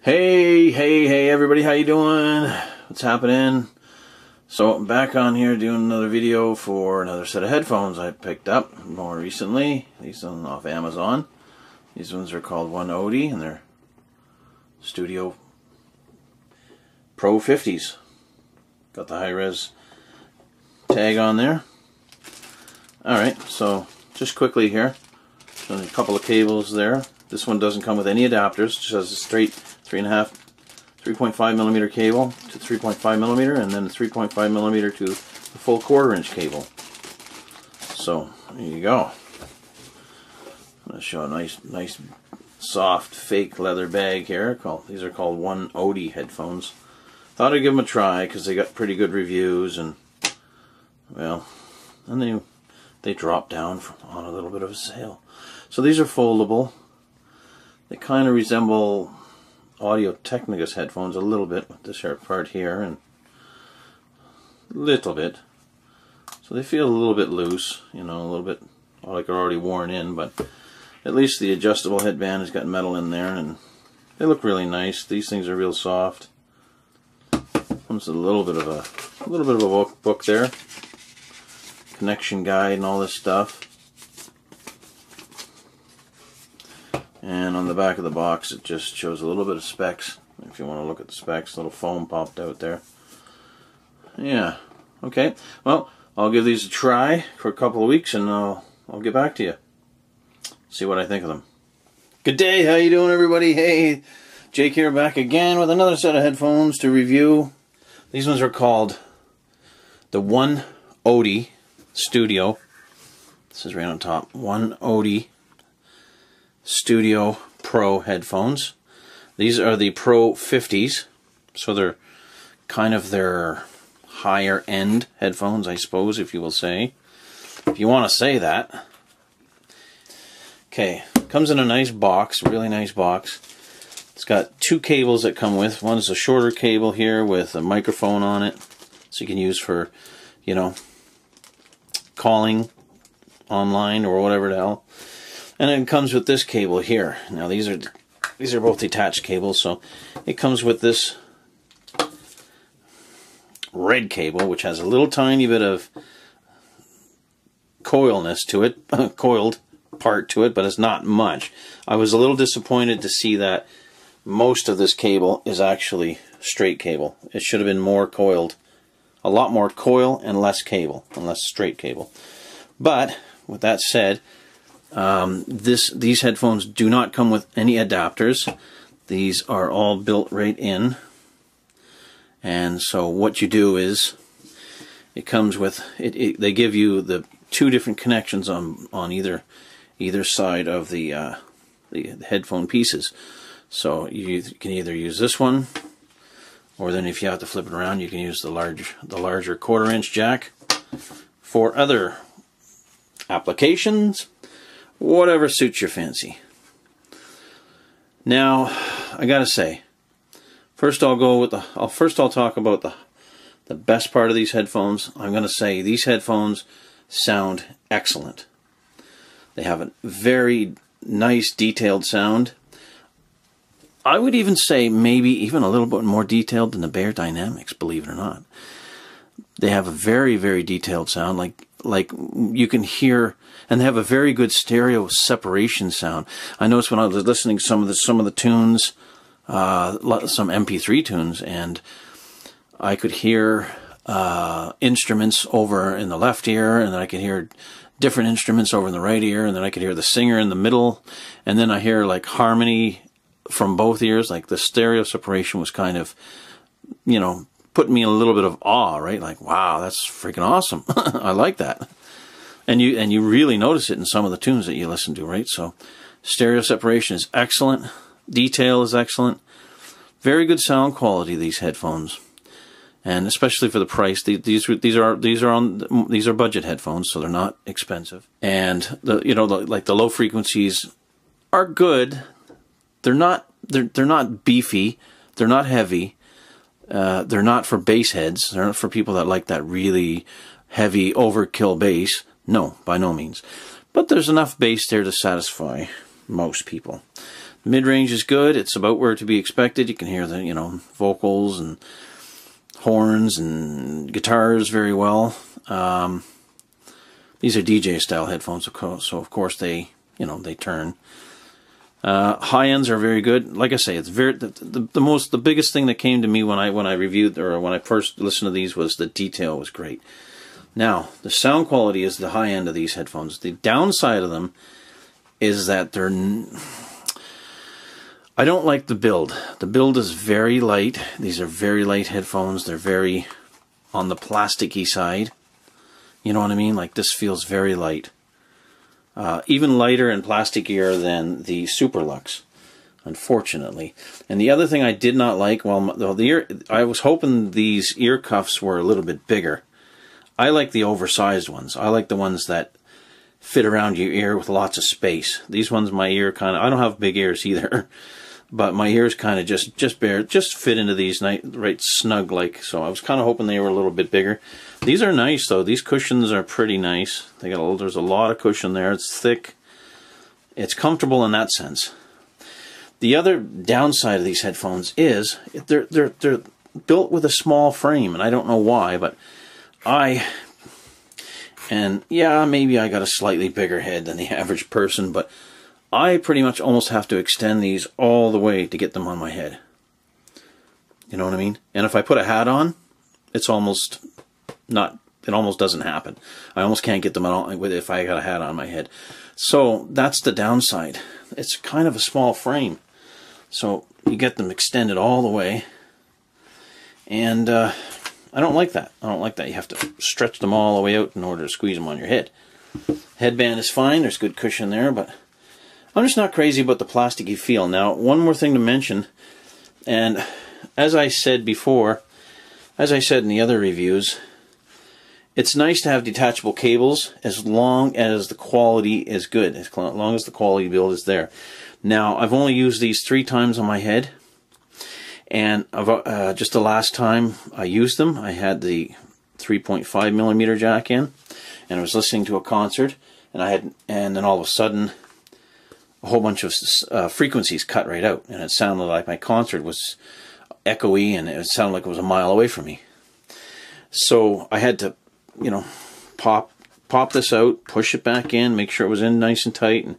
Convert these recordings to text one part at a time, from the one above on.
Hey everybody, how you doing? What's happening? So I'm back on here doing another video for another set of headphones I picked up more recently. These ones off Amazon. These ones are called Odio and they're Odio Pro 50s. Got the high-res tag on there. Alright, so just quickly here, a couple of cables there. This one doesn't come with any adapters, just has a straight 3.5 millimeter cable to 3.5 millimeter, and then a 3.5 millimeter to the full 1/4 inch cable. So there you go. I'm going to show a nice soft fake leather bag here. These are called Odio headphones. Thought I'd give them a try because they got pretty good reviews, and well, and they dropped down on a little bit of a sale. So these are foldable. They kind of resemble Audio Technica's headphones a little bit with this part here, and a little bit. So they feel a little bit loose, you know, a little bit like they're already worn in, but at least the adjustable headband has got metal in there, and they look really nice. These things are real soft. Comes with a little bit of a book there, connection guide and all this stuff. And on the back of the box it just shows a little bit of specs. If you want to look at the specs, a little foam popped out there. Yeah, okay. Well, I'll give these a try for a couple of weeks and I'll get back to you. See what I think of them. Good day, how you doing everybody? Hey, Jake here, back again with another set of headphones to review. These ones are called the Odio Studio. This is right on top. Odio Studio Pro headphones. These are the Pro 50s, so they're kind of their higher end headphones, I suppose, if you will say. If you want to say that. Okay, comes in a nice box, really nice box. It's got two cables that come with. One's a shorter cable here with a microphone on it, so you can use for, you know, calling online or whatever the hell. And it comes with this cable here. Now these are both detached cables, so it comes with this red cable, which has a little tiny bit of coilness to it, coiled part to it, but it's not much. I was a little disappointed to see that most of this cable is actually straight cable. It should have been more coiled. A lot more coil and less cable, and less straight cable. But with that said, these headphones do not come with any adapters. These are all built right in. And so what you do is, it comes with they give you the two different connections on either side of the headphone pieces. So you can either use this one, or then if you have to flip it around, you can use the larger 1/4 inch jack for other applications. Whatever suits your fancy. Now, I gotta say, first I'll talk about the best part of these headphones. I'm gonna say these headphones sound excellent. They have a very nice detailed sound. I would even say maybe even a little bit more detailed than the Bear Dynamics, believe it or not. They have a very, very detailed sound, like you can hear, and they have a very good stereo separation sound. I noticed when I was listening to some of the tunes, some MP3 tunes, and I could hear instruments over in the left ear, and then I could hear different instruments over in the right ear, and then I could hear the singer in the middle, and then I hear like harmony from both ears. Like the stereo separation was kind of, you know, put me in a little bit of awe, right? Like, wow, that's freaking awesome. I like that. And you really notice it in some of the tunes that you listen to, right? So stereo separation is excellent. Detail is excellent. Very good sound quality, these headphones. And especially for the price, these are budget headphones, so they're not expensive. And like the low frequencies are good. They're not beefy. They're not heavy. They're not for bass heads. They're not for people that like that really heavy overkill bass. No, by no means. But there's enough bass there to satisfy most people. Mid-range is good. It's about where to be expected. You can hear the, you know, vocals and horns and guitars very well. These are DJ style headphones, so of course they, you know, they turn. High ends are very good. Like I say, it's very the biggest thing that came to me when I reviewed, or when I first listened to these, was the detail was great. Now, the sound quality is the high end of these headphones. The downside of them is that I don't like the build. The build is very light. These are very light headphones. They're very on the plasticky side. You know what I mean? Like, this feels very light. Even lighter and plasticier than the Superlux, unfortunately. And the other thing I did not like, well, I was hoping these ear cuffs were a little bit bigger. I like the oversized ones. I like the ones that fit around your ear with lots of space. These ones, my ear kind of, I don't have big ears either, but my ears kind of just fit into these right snug like. So I was kind of hoping they were a little bit bigger. These are nice though. These cushions are pretty nice. There's a lot of cushion there. It's thick. It's comfortable in that sense. The other downside of these headphones is they're built with a small frame, and I don't know why, but yeah, maybe I got a slightly bigger head than the average person, but I pretty much almost have to extend these all the way to get them on my head. You know what I mean? And if I put a hat on, it's almost not, it almost doesn't happen. I almost can't get them on if I got a hat on my head. So that's the downside. It's kind of a small frame. So you get them extended all the way. And I don't like that. I don't like that. You have to stretch them all the way out in order to squeeze them on your head. Headband is fine. There's good cushion there, but I'm just not crazy about the plasticky feel. Now, one more thing to mention, and as I said before, as I said in the other reviews, it's nice to have detachable cables as long as the quality is good, as long as the quality build is there. Now, I've only used these 3 times on my head, and just the last time I used them, I had the 3.5mm jack in, and I was listening to a concert, and then all of a sudden, a whole bunch of frequencies cut right out, and it sounded like my concert was echoey, and it sounded like it was a mile away from me. So I had to, you know, pop this out, push it back in, make sure it was in nice and tight. And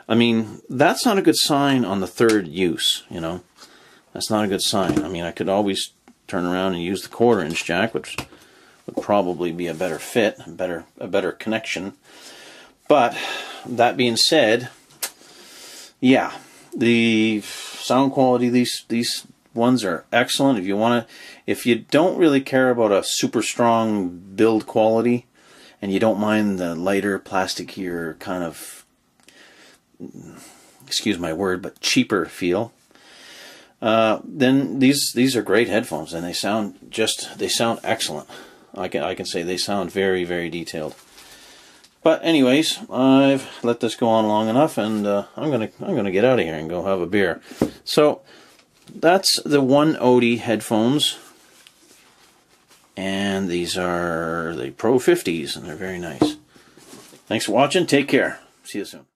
I mean, that's not a good sign on the 3rd use, you know. That's not a good sign. I mean, I could always turn around and use the 1/4-inch jack, which would probably be a better fit, a better connection. But that being said, yeah, the sound quality, these ones are excellent. If you don't really care about a super strong build quality, and you don't mind the lighter, plasticier kind of, excuse my word, but cheaper feel, then these are great headphones, and they sound excellent. I can say they sound very, very detailed. But anyways, I've let this go on long enough, and I'm gonna get out of here and go have a beer. So that's the Odio headphones, and these are the Pro 50s, and they're very nice. Thanks for watching. Take care. See you soon.